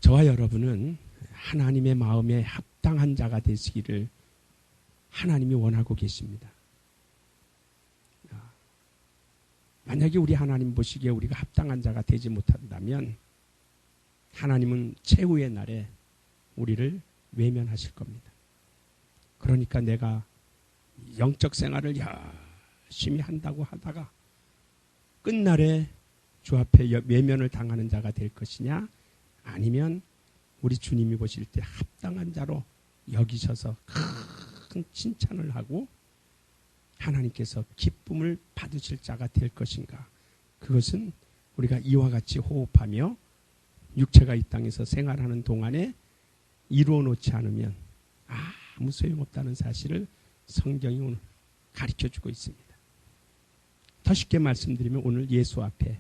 저와 여러분은 하나님의 마음에 합당한 자가 되시기를 하나님이 원하고 계십니다. 만약에 우리 하나님 보시기에 우리가 합당한 자가 되지 못한다면 하나님은 최후의 날에 우리를 외면하실 겁니다. 그러니까 내가 영적 생활을 열심히 한다고 하다가 끝날에 주 앞에 외면을 당하는 자가 될 것이냐, 아니면 우리 주님이 보실 때 합당한 자로 여기셔서 큰 칭찬을 하고 하나님께서 기쁨을 받으실 자가 될 것인가. 그것은 우리가 이와 같이 호흡하며 육체가 이 땅에서 생활하는 동안에 이루어 놓지 않으면 아무 소용없다는 사실을 성경이 오늘 가르쳐주고 있습니다. 더 쉽게 말씀드리면 오늘 예수 앞에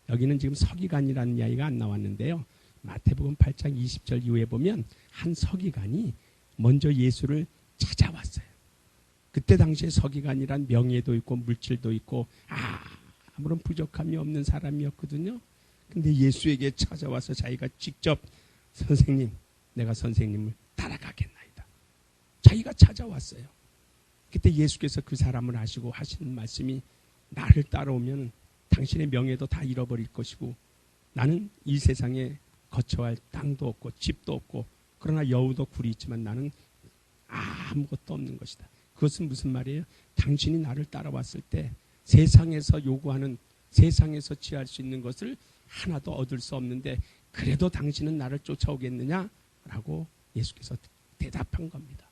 여기는 지금 서기관이라는 이야기가 안 나왔는데요. 마태복음 8장 20절 이후에 보면 한 서기관이 먼저 예수를 찾아왔어요. 그때 당시에 서기관이란 명예도 있고 물질도 있고 아무런 부족함이 없는 사람이었거든요. 근데 예수에게 찾아와서 자기가 직접 선생님, 내가 선생님을 따라가겠나이다. 자기가 찾아왔어요. 그때 예수께서 그 사람을 아시고 하시는 말씀이 나를 따라오면 당신의 명예도 다 잃어버릴 것이고 나는 이 세상에 거처할 땅도 없고 집도 없고 그러나 여우도 굴이 있지만 나는 아무것도 없는 것이다. 그것은 무슨 말이에요? 당신이 나를 따라왔을 때 세상에서 요구하는, 세상에서 취할 수 있는 것을 하나도 얻을 수 없는데 그래도 당신은 나를 쫓아오겠느냐? 라고 예수께서 대답한 겁니다.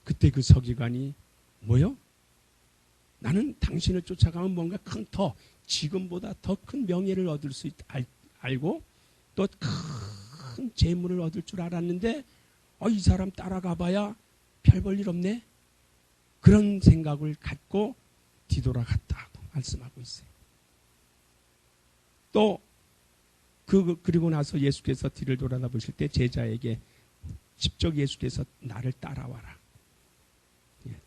그때 그 서기관이 뭐요? 나는 당신을 쫓아가면 뭔가 지금보다 더 큰 명예를 얻을 수 알고 또 큰 재물을 얻을 줄 알았는데 이 사람 따라가 봐야 별 볼 일 없네. 그런 생각을 갖고 뒤돌아갔다고 말씀하고 있어요. 또 그리고 나서 예수께서 뒤를 돌아다 보실 때 제자에게 직접 예수께서 나를 따라와라.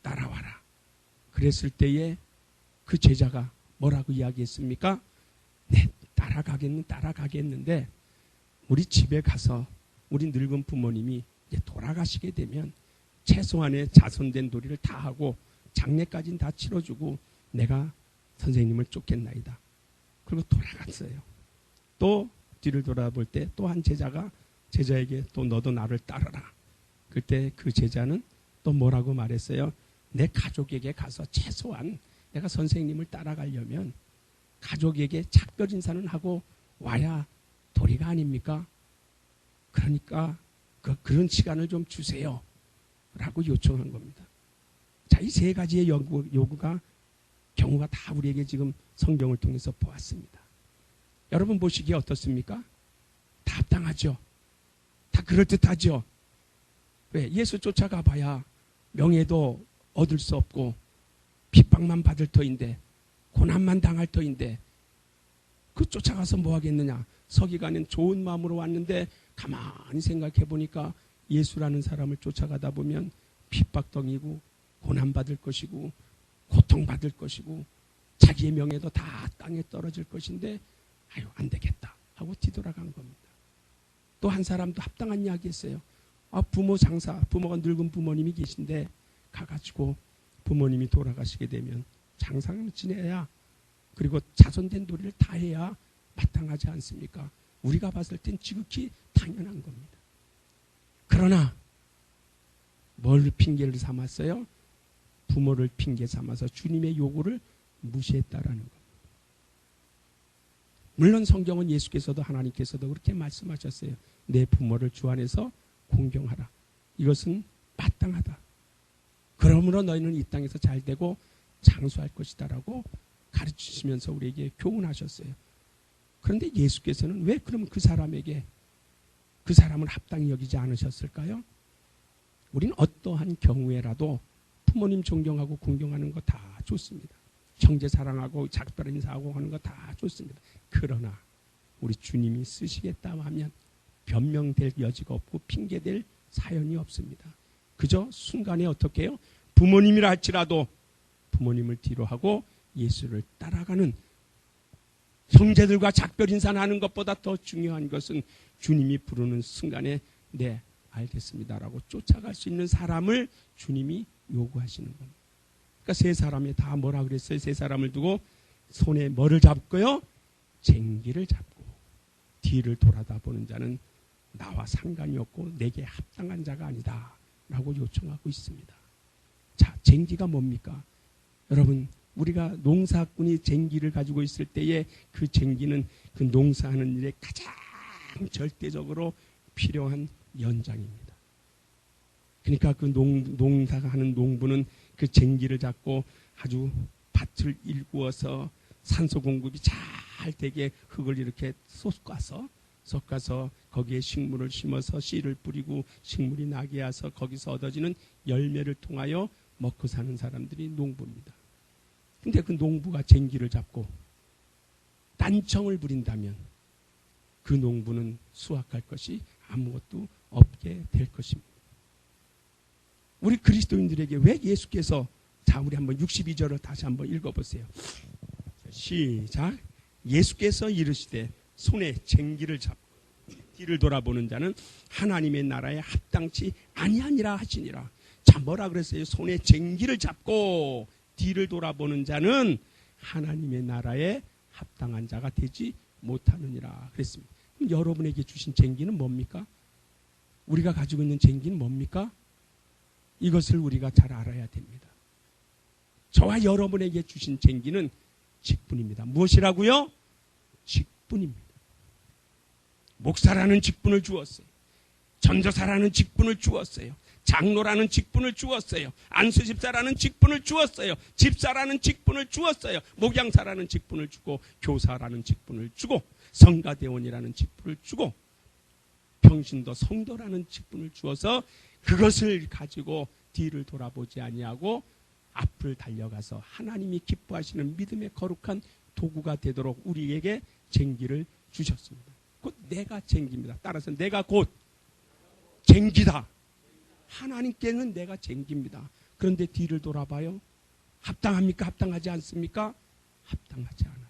따라와라. 그랬을 때에 그 제자가 뭐라고 이야기했습니까? 네, 따라가겠는데 우리 집에 가서 우리 늙은 부모님이 이제 돌아가시게 되면 최소한의 자손된 도리를 다 하고 장례까지는 다 치러주고 내가 선생님을 쫓겠나이다. 그리고 돌아갔어요. 또 뒤를 돌아볼 때 또 한 제자가 제자에게 또 너도 나를 따르라. 그때 그 제자는 또 뭐라고 말했어요? 내 가족에게 가서 최소한 내가 선생님을 따라가려면 가족에게 작별 인사는 하고 와야 도리가 아닙니까? 그러니까 그런 시간을 좀 주세요. 라고 요청한 겁니다. 자, 이 세 가지의 경우가 다 우리에게 지금 성경을 통해서 보았습니다. 여러분 보시기에 어떻습니까? 다 합당하죠? 다 그럴듯하죠? 왜? 예수 쫓아가 봐야 명예도 얻을 수 없고 핍박만 받을 터인데 고난만 당할 터인데 그 쫓아가서 뭐 하겠느냐? 서기관은 좋은 마음으로 왔는데 가만히 생각해 보니까 예수라는 사람을 쫓아가다 보면 핍박덩이고 고난받을 것이고 고통받을 것이고 자기의 명예도 다 땅에 떨어질 것인데 안 되겠다 하고 뒤돌아간 겁니다. 또 한 사람도 합당한 이야기 했어요. 부모가 늙은 부모님이 계신데 가가지고 부모님이 돌아가시게 되면 장상을 지내야 그리고 자손된 도리를 다 해야 마땅하지 않습니까? 우리가 봤을 땐 지극히 당연한 겁니다. 그러나 뭘 핑계를 삼았어요? 부모를 핑계 삼아서 주님의 요구를 무시했다라는 겁니다. 물론 성경은 예수께서도 하나님께서도 그렇게 말씀하셨어요. 내 부모를 주 안에서 공경하라. 이것은 마땅하다. 그러므로 너희는 이 땅에서 잘되고 장수할 것이다라고 가르치시면서 우리에게 교훈하셨어요. 그런데 예수께서는 왜 그럼 그 사람을 합당히 여기지 않으셨을까요? 우리는 어떠한 경우에라도 부모님 존경하고 공경하는 거 다 좋습니다. 형제 사랑하고 작별 인사하고 하는 거 다 좋습니다. 그러나 우리 주님이 쓰시겠다 하면 변명될 여지가 없고 핑계될 사연이 없습니다. 그저 순간에 어떻게 해요? 부모님이라 할지라도 부모님을 뒤로 하고 예수를 따라가는 형제들과 작별 인사하는 것보다 더 중요한 것은 주님이 부르는 순간에 네, 알겠습니다라고 쫓아갈 수 있는 사람을 주님이 요구하시는 겁니다. 그러니까 세 사람이 다 뭐라 그랬어요? 세 사람을 두고 손에 뭐를 잡고요? 쟁기를 잡고 뒤를 돌아다 보는 자는 나와 상관이 없고 내게 합당한 자가 아니다 라고 요청하고 있습니다. 자, 쟁기가 뭡니까? 여러분, 우리가 농사꾼이 쟁기를 가지고 있을 때에 그 쟁기는 그 농사하는 일에 가장 절대적으로 필요한 연장입니다. 그러니까 그 농사하는 농부는 그 쟁기를 잡고 아주 밭을 일구어서 산소 공급이 잘 되게 흙을 이렇게 섞어서 거기에 식물을 심어서 씨를 뿌리고 식물이 나게 해서 거기서 얻어지는 열매를 통하여 먹고 사는 사람들이 농부입니다. 근데 그 농부가 쟁기를 잡고 딴청을 부린다면 그 농부는 수확할 것이 아무것도 없게 될 것입니다. 우리 그리스도인들에게 왜 예수께서, 자, 우리 한번 62절을 다시 한번 읽어보세요. 시작. 예수께서 이르시되 손에 쟁기를 잡고 뒤를 돌아보는 자는 하나님의 나라에 합당치 아니하니라 하시니라. 자, 뭐라 그랬어요? 손에 쟁기를 잡고 뒤를 돌아보는 자는 하나님의 나라에 합당한 자가 되지 못하느니라 그랬습니다. 그럼 여러분에게 주신 쟁기는 뭡니까? 우리가 가지고 있는 쟁기는 뭡니까? 이것을 우리가 잘 알아야 됩니다. 저와 여러분에게 주신 쟁기는 직분입니다. 무엇이라고요? 직분입니다. 목사라는 직분을 주었어요. 전도사라는 직분을 주었어요. 장로라는 직분을 주었어요. 안수집사라는 직분을 주었어요. 집사라는 직분을 주었어요. 목양사라는 직분을 주고 교사라는 직분을 주고 성가대원이라는 직분을 주고 평신도 성도라는 직분을 주어서 그것을 가지고 뒤를 돌아보지 아니하고 앞을 달려가서 하나님이 기뻐하시는 믿음의 거룩한 도구가 되도록 우리에게 쟁기를 주셨습니다. 곧 내가 쟁기입니다. 따라서 내가 곧 쟁기다. 하나님께는 내가 쟁기입니다. 그런데 뒤를 돌아봐요. 합당합니까? 합당하지 않습니까? 합당하지 않아요.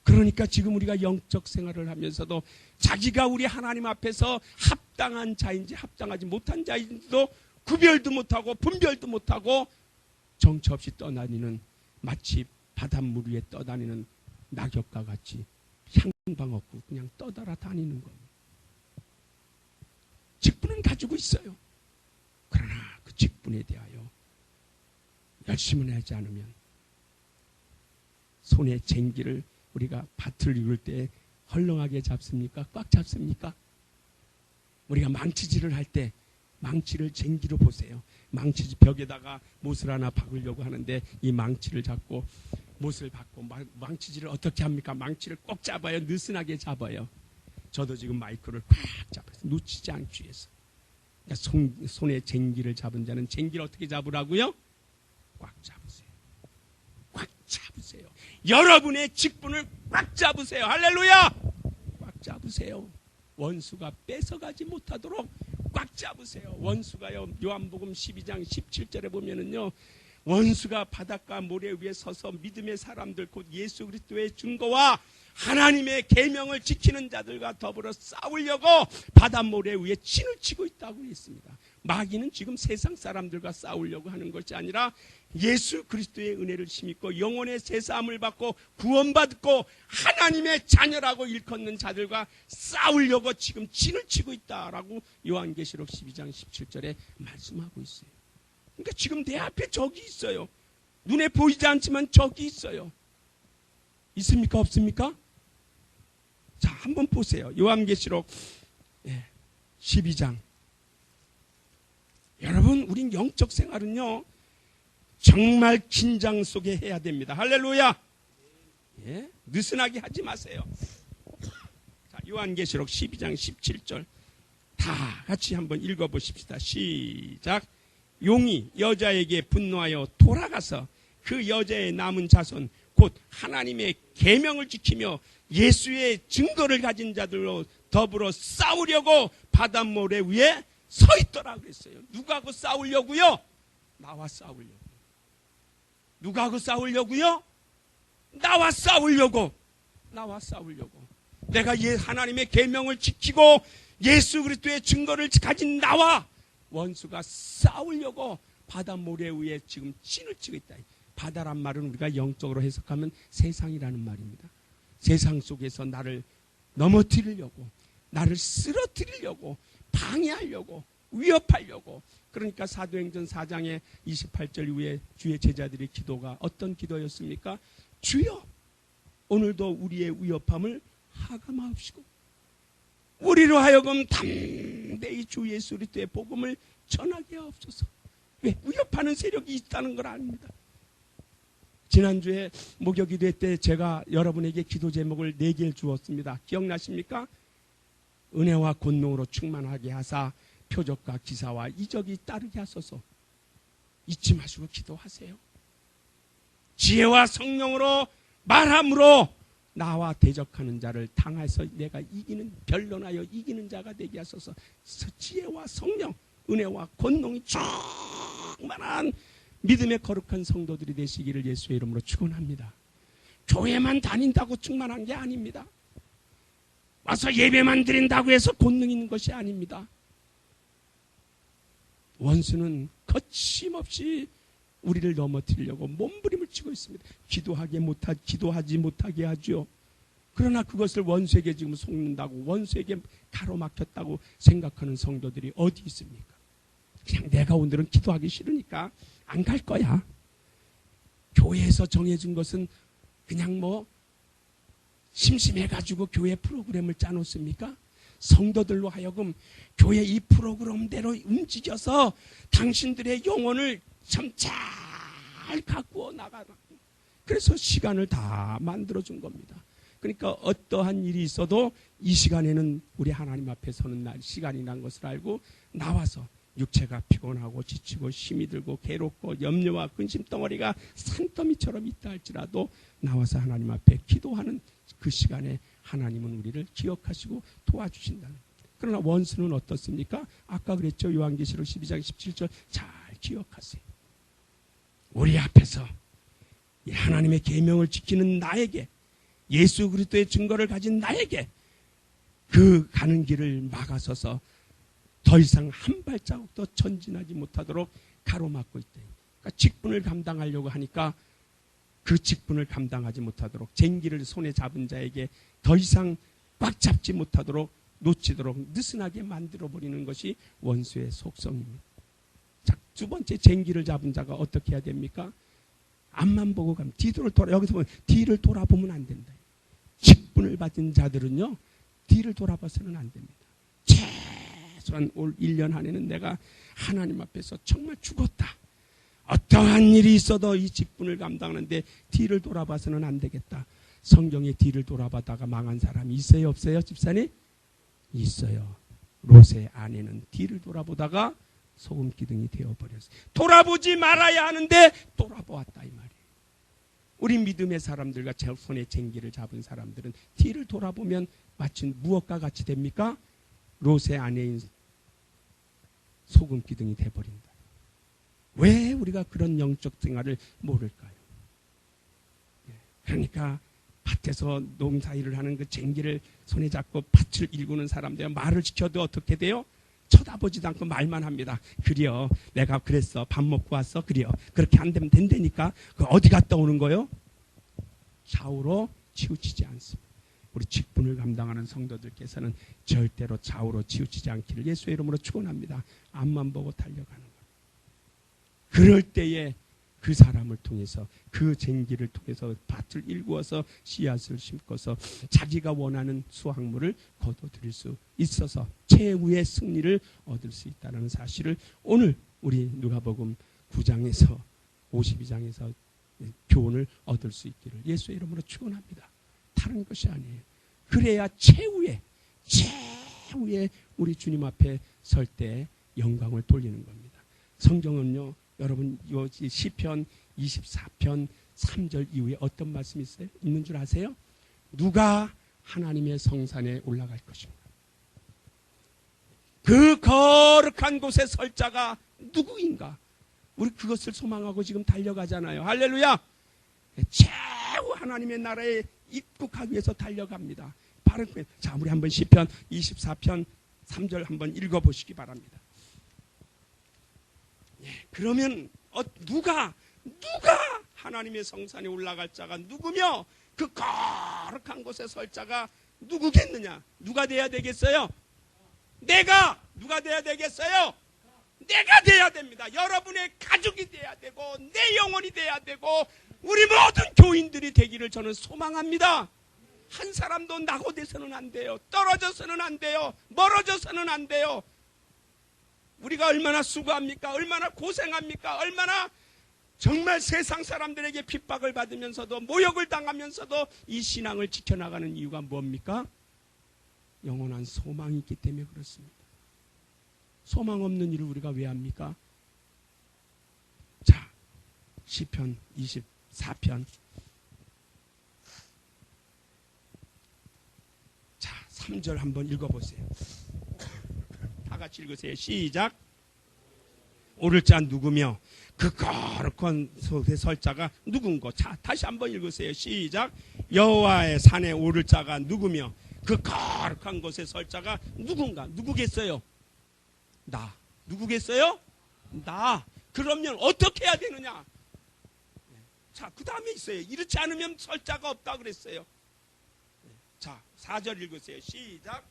그러니까 지금 우리가 영적 생활을 하면서도 자기가 우리 하나님 앞에서 합당한 자인지 합당하지 못한 자인지도 구별도 못하고 분별도 못하고 정처 없이 떠다니는, 마치 바닷물 위에 떠다니는 낙엽과 같이 향방 없고 그냥 떠돌아 다니는 겁니다. 직분은 가지고 있어요. 그러나 그 직분에 대하여 열심을 하지 않으면 손에 쟁기를 우리가 밭을 이룰 때 헐렁하게 잡습니까? 꽉 잡습니까? 우리가 망치질을 할 때 망치를 쟁기로 보세요. 망치 벽에다가 못을 하나 박으려고 하는데 이 망치를 잡고 못을 박고 망치질을 어떻게 합니까? 망치를 꼭 잡아요. 느슨하게 잡아요. 저도 지금 마이크를 꽉 잡아서 놓치지 않기 위해서. 그러니까 손에 쟁기를 잡은 자는 쟁기를 어떻게 잡으라고요? 꽉 잡으세요. 꽉 잡으세요. 여러분의 직분을 꽉 잡으세요. 할렐루야! 꽉 잡으세요. 원수가 뺏어가지 못하도록 꽉 잡으세요. 원수가요, 요한복음 12장 17절에 보면은요, 원수가 바닷가 모래 위에 서서 믿음의 사람들 곧 예수 그리스도의 증거와 하나님의 계명을 지키는 자들과 더불어 싸우려고 바닷모래 위에 진을 치고 있다고 했습니다. 마귀는 지금 세상 사람들과 싸우려고 하는 것이 아니라 예수 그리스도의 은혜를 힘입고 영혼의 제사함을 받고 구원받고 하나님의 자녀라고 일컫는 자들과 싸우려고 지금 진을 치고 있다라고 요한계시록 12장 17절에 말씀하고 있어요. 그러니까 지금 내 앞에 적이 있어요. 눈에 보이지 않지만 적이 있어요. 있습니까? 없습니까? 자, 한번 보세요. 요한계시록 12장. 여러분, 우린 영적 생활은요, 정말 긴장 속에 해야 됩니다. 할렐루야! 예? 느슨하게 하지 마세요. 자, 요한계시록 12장 17절. 다 같이 한번 읽어보십시다. 시작. 용이 여자에게 분노하여 돌아가서 그 여자의 남은 자손 곧 하나님의 계명을 지키며 예수의 증거를 가진 자들로 더불어 싸우려고 바닷모래 위에 서 있더라 그랬어요. 누구하고 싸우려고요? 나와 싸우려고. 누구하고 싸우려고요? 나와 싸우려고. 나와 싸우려고, 내가 하나님의 계명을 지키고 예수 그리스도의 증거를 가진 나와 원수가 싸우려고 바다 모래 위에 지금 찐을 치고 있다. 바다란 말은 우리가 영적으로 해석하면 세상이라는 말입니다. 세상 속에서 나를 넘어뜨리려고, 나를 쓰러뜨리려고, 방해하려고, 위협하려고. 그러니까 사도행전 4장의 28절 이후에 주의 제자들의 기도가 어떤 기도였습니까? 주여, 오늘도 우리의 위협함을 하감하옵시고 우리로 하여금 담대히 주 예수 그리스도의 복음을 전하게 하옵소서. 왜? 위협하는 세력이 있다는 걸 압니다. 지난주에 목요기도 때 제가 여러분에게 기도 제목을 4개를 주었습니다. 기억나십니까? 은혜와 권능으로 충만하게 하사 표적과 기사와 이적이 따르게 하소서. 잊지 마시고 기도하세요. 지혜와 성령으로 말함으로 나와 대적하는 자를 당해서 내가 이기는, 변론하여 이기는 자가 되게 하소서. 지혜와 성령, 은혜와 권능이 충만한 믿음의 거룩한 성도들이 되시기를 예수의 이름으로 축원합니다. 교회만 다닌다고 충만한 게 아닙니다. 와서 예배만 드린다고 해서 권능 있는 것이 아닙니다. 원수는 거침없이 우리를 넘어뜨리려고 몸부림을 치고 있습니다. 기도하지 못하게 하죠. 그러나 그것을 원수에게 지금 속는다고, 원수에게 가로막혔다고 생각하는 성도들이 어디 있습니까? 그냥 내가 오늘은 기도하기 싫으니까 안 갈 거야. 교회에서 정해준 것은 그냥 심심해가지고 교회 프로그램을 짜놓습니까? 성도들로 하여금 교회 이 프로그램대로 움직여서 당신들의 영혼을 참 잘 가꾸어 나가라. 그래서 시간을 다 만들어준 겁니다. 그러니까 어떠한 일이 있어도 이 시간에는 우리 하나님 앞에 서는 시간이라는 것을 알고 나와서 육체가 피곤하고 지치고 힘이 들고 괴롭고 염려와 근심 덩어리가 산더미처럼 있다 할지라도 나와서 하나님 앞에 기도하는 그 시간에 하나님은 우리를 기억하시고 도와주신다는. 그러나 원수는 어떻습니까? 아까 그랬죠. 요한계시록 12장 17절 잘 기억하세요. 우리 앞에서 하나님의 계명을 지키는 나에게, 예수 그리스도의 증거를 가진 나에게 그 가는 길을 막아서서 더 이상 한 발자국도 전진하지 못하도록 가로막고 있다. 그러니까 직분을 감당하려고 하니까 그 직분을 감당하지 못하도록 쟁기를 손에 잡은 자에게 더 이상 꽉 잡지 못하도록 놓치도록 느슨하게 만들어버리는 것이 원수의 속성입니다. 자, 두 번째, 쟁기를 잡은 자가 어떻게 해야 됩니까? 앞만 보고 가면 여기서 보면 뒤를 돌아보면 안 된다. 직분을 받은 자들은요, 뒤를 돌아봐서는 안 됩니다. 최소한 올 1년 안에는 내가 하나님 앞에서 정말 죽었다. 어떠한 일이 있어도 이 직분을 감당하는데 뒤를 돌아봐서는 안 되겠다. 성경에 뒤를 돌아보다가 망한 사람이 있어요, 없어요, 집사님? 있어요. 롯의 아내는 뒤를 돌아보다가 소금 기둥이 되어버렸어요. 돌아보지 말아야 하는데 돌아보았다, 이 말이에요. 우리 믿음의 사람들과 제 손에 쟁기를 잡은 사람들은 뒤를 돌아보면 마치 무엇과 같이 됩니까? 롯의 아내인 소금 기둥이 되어버린다. 왜 우리가 그런 영적 생활을 모를까요? 그러니까 밭에서 농사일을 하는 그 쟁기를 손에 잡고 밭을 일구는 사람들, 말을 지켜도 어떻게 돼요? 쳐다보지도 않고 말만 합니다. 그래요, 내가 그랬어, 밥 먹고 왔어, 그래요. 그렇게 안 되면 된다니까. 그 어디 갔다 오는 거요? 좌우로 치우치지 않습니다. 우리 직분을 감당하는 성도들께서는 절대로 좌우로 치우치지 않기를 예수의 이름으로 축원합니다. 앞만 보고 달려가는 것. 그럴 때에 그 사람을 통해서, 그 쟁기를 통해서 밭을 일구어서 씨앗을 심고서 자기가 원하는 수확물을 거둬들일 수 있어서 최후의 승리를 얻을 수 있다는 사실을 오늘 우리 누가복음 9장에서 52장에서 교훈을 얻을 수 있기를 예수의 이름으로 축원합니다. 다른 것이 아니에요. 그래야 최후의 우리 주님 앞에 설 때 영광을 돌리는 겁니다. 성경은요, 여러분, 시편 24편 3절 이후에 어떤 말씀이 있는 줄 아세요? 누가 하나님의 성산에 올라갈 것인가? 그 거룩한 곳에 설 자가 누구인가? 우리 그것을 소망하고 지금 달려가잖아요. 할렐루야! 최후 하나님의 나라에 입국하기 위해서 달려갑니다. 바로 자, 우리 한번 시편 24편 3절 한번 읽어보시기 바랍니다. 예, 그러면 누가 하나님의 성산에 올라갈 자가 누구며 그 거룩한 곳에 설 자가 누구겠느냐? 누가 돼야 되겠어요? 누가 돼야 되겠어요? 내가 돼야 됩니다. 여러분의 가족이 돼야 되고 내 영혼이 돼야 되고 우리 모든 교인들이 되기를 저는 소망합니다. 한 사람도 낙오돼서는 안 돼요. 떨어져서는 안 돼요. 멀어져서는 안 돼요. 우리가 얼마나 수고합니까? 얼마나 고생합니까? 얼마나 정말 세상 사람들에게 핍박을 받으면서도 모욕을 당하면서도 이 신앙을 지켜나가는 이유가 뭡니까? 영원한 소망이 있기 때문에 그렇습니다. 소망 없는 일을 우리가 왜 합니까? 자, 시편 24편. 자, 3절 한번 읽어보세요. 다 같이 읽으세요. 시작. 오를 자 누구며 그 거룩한 곳에 설 자가 누군고. 자, 다시 한번 읽으세요. 시작. 여호와의 산에 오를 자가 누구며 그 거룩한 곳에 설 자가 누군가. 누구겠어요? 나. 누구겠어요? 나. 그러면 어떻게 해야 되느냐? 자, 그 다음에 있어요. 이렇지 않으면 설 자가 없다 그랬어요. 자, 4절 읽으세요. 시작.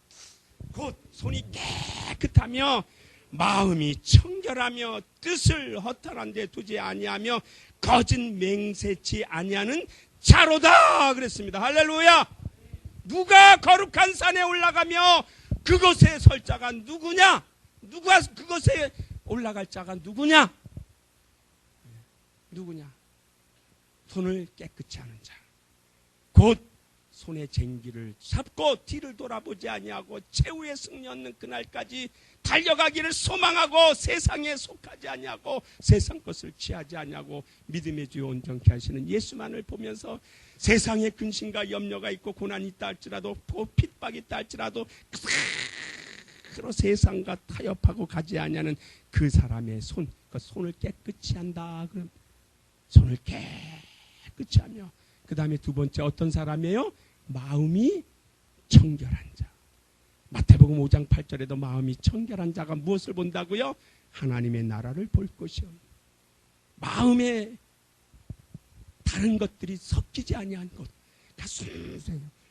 곧 손이 깨끗하며 마음이 청결하며 뜻을 허탄한 데 두지 아니하며 거짓 맹세치 아니하는 자로다 그랬습니다. 할렐루야. 누가 거룩한 산에 올라가며 그곳에 설 자가 누구냐? 누가 그곳에 올라갈 자가 누구냐? 누구냐? 손을 깨끗이 하는 자. 곧 손에 쟁기를 잡고 뒤를 돌아보지 아니하고 최후의 승리 얻는 그날까지 달려가기를 소망하고 세상에 속하지 아니하고 세상 것을 취하지 아니하고 믿음의 주 온전케 하시는 예수만을 보면서 세상에 근심과 염려가 있고 고난이 있다 할지라도 핍박이 있다 할지라도 그대로 세상과 타협하고 가지 아니하는 그 사람의 손, 그 손을 깨끗이 한다. 그럼 손을 깨끗이 하며 그 다음에 두 번째 어떤 사람이에요? 마음이 청결한 자. 마태복음 5장 8절에도 마음이 청결한 자가 무엇을 본다고요? 하나님의 나라를 볼 것이요. 마음에 다른 것들이 섞이지 아니한 것.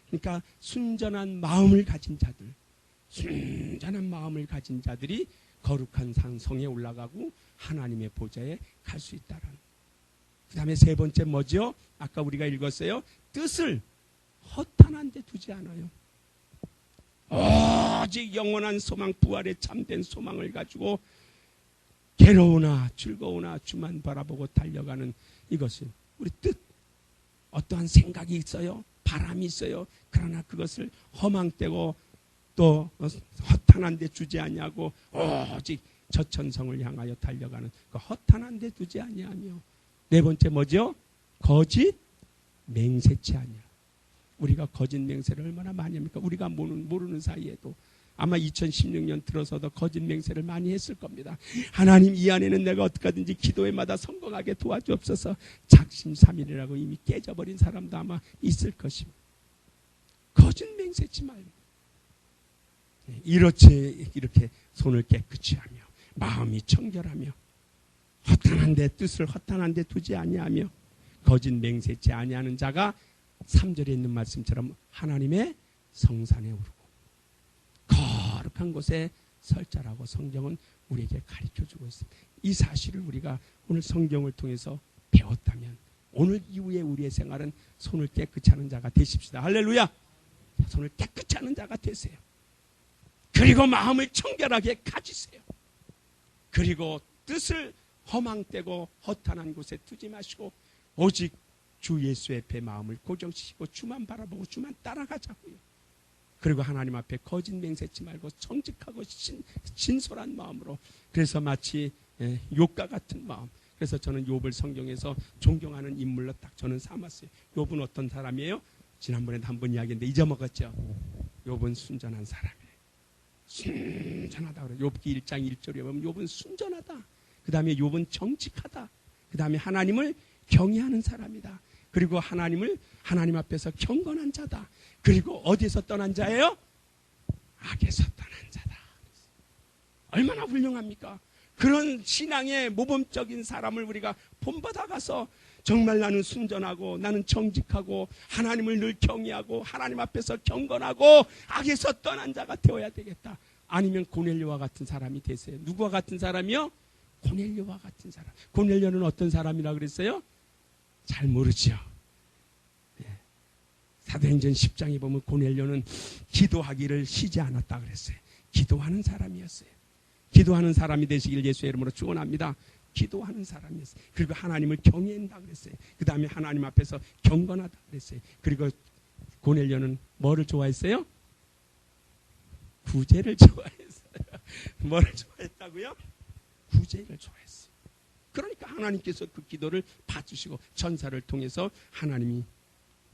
그러니까 순전한 마음을 가진 자들, 순전한 마음을 가진 자들이 거룩한 산성에 올라가고 하나님의 보좌에 갈 수 있다는. 그 다음에 세 번째 뭐죠? 아까 우리가 읽었어요. 뜻을 허탄한 데 두지 않아요. 오직 영원한 소망, 부활의 참된 소망을 가지고 괴로우나 즐거우나 주만 바라보고 달려가는 이것은 우리 뜻. 어떠한 생각이 있어요. 바람이 있어요. 그러나 그것을 허망되고 또 허탄한 데 두지 아니하고 오직 저천성을 향하여 달려가는 그 허탄한 데 두지 아니하며. 네 번째 뭐죠? 거짓 맹세치 아니야. 우리가 거짓 맹세를 얼마나 많이 합니까? 우리가 모르는 사이에도 아마 2016년 들어서도 거짓 맹세를 많이 했을 겁니다. 하나님, 이 안에는 내가 어떻게 하든지 기도회마다 성공하게 도와주옵소서. 작심삼일이라고 이미 깨져버린 사람도 아마 있을 것입니다. 거짓 맹세치 말고 이렇게 손을 깨끗이 하며 마음이 청결하며 허탄한 데 뜻을 허탄한 데 두지 아니하며 거짓 맹세치 아니하는 자가 3절에 있는 말씀처럼 하나님의 성산에 오르고 거룩한 곳에 설 자라고 성경은 우리에게 가르쳐주고 있습니다. 이 사실을 우리가 오늘 성경을 통해서 배웠다면 오늘 이후에 우리의 생활은 손을 깨끗이 하는 자가 되십시다. 할렐루야. 손을 깨끗이 하는 자가 되세요. 그리고 마음을 청결하게 가지세요. 그리고 뜻을 허망되고 허탄한 곳에 두지 마시고 오직 주 예수 앞에 마음을 고정시키고 주만 바라보고 주만 따라가자고요. 그리고 하나님 앞에 거짓 맹세치 말고 정직하고 진솔한 마음으로. 그래서 마치 욥과 같은 마음. 그래서 저는 욥을 성경에서 존경하는 인물로 딱 저는 삼았어요. 욥은 어떤 사람이에요? 지난번에도 한번 이야기했는데 잊어먹었죠. 욥은 순전한 사람이에요. 순전하다 그래요. 욥기 1장 1절에 보면 욥은 순전하다. 그 다음에 욥은 정직하다. 그 다음에 하나님을 경외하는 사람이다. 그 그리고 하나님 앞에서 경건한 자다. 그리고 어디에서 떠난 자예요? 악에서 떠난 자다. 얼마나 훌륭합니까? 그런 신앙의 모범적인 사람을 우리가 본받아가서 정말 나는 순전하고 나는 정직하고 하나님을 늘 경외하고 하나님 앞에서 경건하고 악에서 떠난 자가 되어야 되겠다. 아니면 고넬료와 같은 사람이 되세요. 누구와 같은 사람이요? 고넬료와 같은 사람. 고넬료는 어떤 사람이라 그랬어요? 잘 모르죠. 사도행전 10장에 보면 고넬료는 기도하기를 쉬지 않았다 그랬어요. 기도하는 사람이었어요. 기도하는 사람이 되시길 예수의 이름으로 축원합니다. 기도하는 사람이었어요. 그리고 하나님을 경외한다 그랬어요. 그 다음에 하나님 앞에서 경건하다 그랬어요. 그리고 고넬료는 뭐를 좋아했어요? 구제를 좋아했어요. 뭐를 좋아했다고요? 구제를 좋아했어요. 그러니까 하나님께서 그 기도를 봐주시고 천사를 통해서 하나님이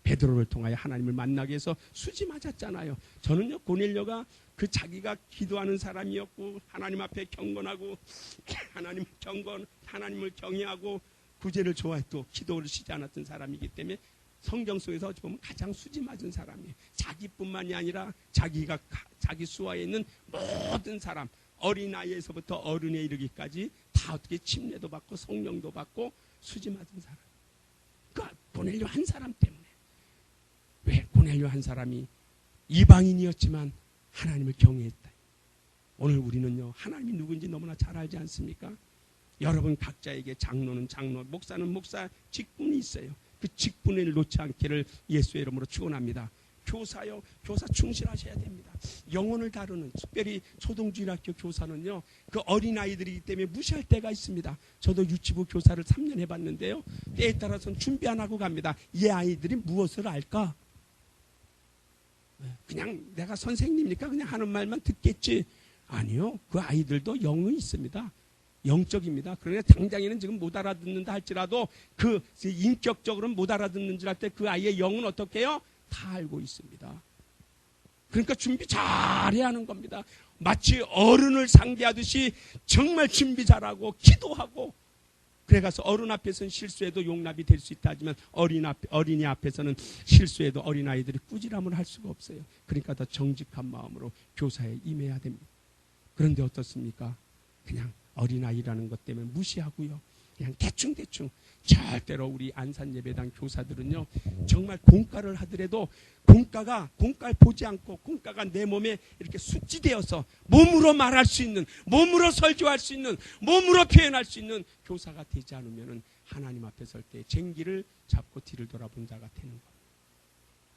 베드로를 통하여 하나님을 만나게 해서 수지 맞았잖아요. 저는요, 고넬료가 그 자기가 기도하는 사람이었고 하나님 앞에 경건하고 하나님을 경외하고 구제를 좋아했고 기도를 쉬지 않았던 사람이기 때문에 성경 속에서 어찌 보면 가장 수지 맞은 사람이에요. 자기뿐만이 아니라 자기 수하에 있는 모든 사람, 어린아이에서부터 어른에 이르기까지 다 어떻게 침례도 받고 성령도 받고 수지 맞은 사람. 그러니까 고넬료 한 사람 때문에. 왜? 고넬료 한 사람이 이방인이었지만 하나님을 경외했다. 오늘 우리는요, 하나님이 누구인지 너무나 잘 알지 않습니까? 여러분 각자에게 장로는 장로, 목사는 목사 직분이 있어요. 그 직분을 놓지 않기를 예수의 이름으로 축원합니다. 교사요, 교사 충실하셔야 됩니다. 영혼을 다루는, 특별히 초동주일학교 교사는요, 그 어린아이들이기 때문에 무시할 때가 있습니다. 저도 유치부 교사를 3년 해봤는데요, 때에 따라서는 준비 안 하고 갑니다. 이 아이들이 무엇을 알까? 그냥 내가 선생님이니까 그냥 하는 말만 듣겠지. 아니요, 그 아이들도 영이 있습니다. 영적입니다. 그러나 당장에는 지금 못 알아듣는다 할지라도 그 인격적으로는 못 알아듣는 줄 알 때 그 아이의 영은 어떻게 해요? 다 알고 있습니다. 그러니까 준비 잘해야 하는 겁니다. 마치 어른을 상대하듯이 정말 준비 잘하고 기도하고, 그래가서 어른 앞에서는 실수해도 용납이 될 수 있다 하지만 어린이 앞에서는 실수해도 어린아이들이 꾸지람을 할 수가 없어요. 그러니까 더 정직한 마음으로 교사에 임해야 됩니다. 그런데 어떻습니까? 그냥 어린아이라는 것 때문에 무시하고요, 그냥 대충 절대로 우리 안산예배당 교사들은요, 정말 공과를 하더라도 공과를 보지 않고 공과가 내 몸에 이렇게 숙지되어서 몸으로 말할 수 있는, 몸으로 설교할 수 있는, 몸으로 표현할 수 있는 교사가 되지 않으면 하나님 앞에 설 때 쟁기를 잡고 뒤를 돌아본 자가 되는 겁니다.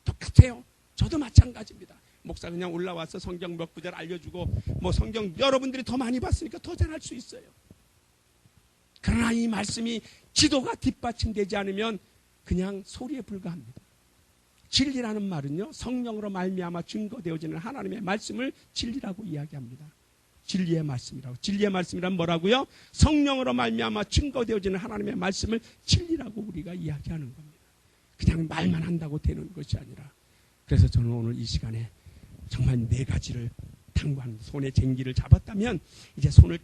똑같아요. 저도 마찬가지입니다. 목사 그냥 올라와서 성경 몇 구절 알려주고 뭐 성경 여러분들이 더 많이 봤으니까 더 잘할 수 있어요. 그러나 이 말씀이 기도가 뒷받침되지 않으면 그냥 소리에 불과합니다. 진리라는 말은요, 성령으로 말미암아 증거되어지는 하나님의 말씀을 진리라고 이야기합니다. 진리의 말씀이라고. 진리의 말씀이란 뭐라고요? 성령으로 말미암아 증거되어지는 하나님의 말씀을 진리라고 우리가 이야기하는 겁니다. 그냥 말만 한다고 되는 것이 아니라. 그래서 저는 오늘 이 시간에 정말 4가지를 탐구하는, 손에 쟁기를 잡았다면 이제 손을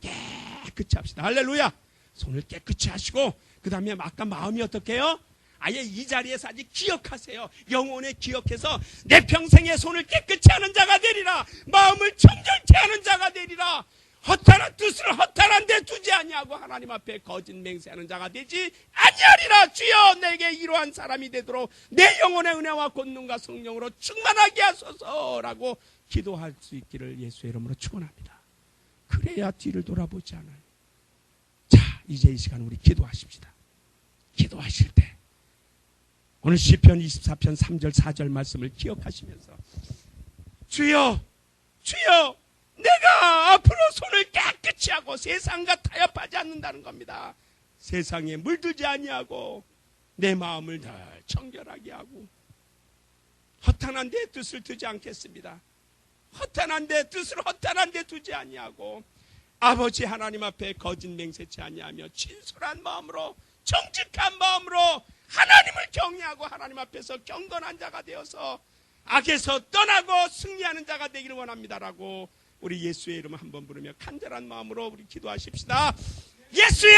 깨끗이 합시다. 할렐루야! 손을 깨끗이 하시고, 그 다음에 아까 마음이 어떻게 해요? 아예 이 자리에서 아직 기억하세요. 영혼에 기억해서 내 평생에 손을 깨끗이 하는 자가 되리라. 마음을 청결케 하는 자가 되리라. 허탄한 뜻을 허탄한 데 두지 아니하고 하나님 앞에 거짓 맹세하는 자가 되지 아니하리라. 주여 내게 이러한 사람이 되도록 내 영혼의 은혜와 권능과 성령으로 충만하게 하소서라고 기도할 수 있기를 예수의 이름으로 축원합니다. 그래야 뒤를 돌아보지 않아요. 자, 이제 이 시간 우리 기도하십시다. 기도하실 때 오늘 시편 24편 3절 4절 말씀을 기억하시면서 주여 내가 앞으로 손을 깨끗이 하고 세상과 타협하지 않는다는 겁니다. 세상에 물들지 아니하고 내 마음을 늘 청결하게 하고 허탄한 데 뜻을 두지 않겠습니다. 허탄한 데 뜻을 허탄한 데 두지 아니하고 아버지 하나님 앞에 거짓 맹세치 아니하며 진솔한 마음으로 정직한 마음으로 하나님을 경외하고 하나님 앞에서 경건한 자가 되어서 악에서 떠나고 승리하는 자가 되기를 원합니다라고 우리 예수의 이름을 한번 부르며 간절한 마음으로 우리 기도하십시다. 예수여!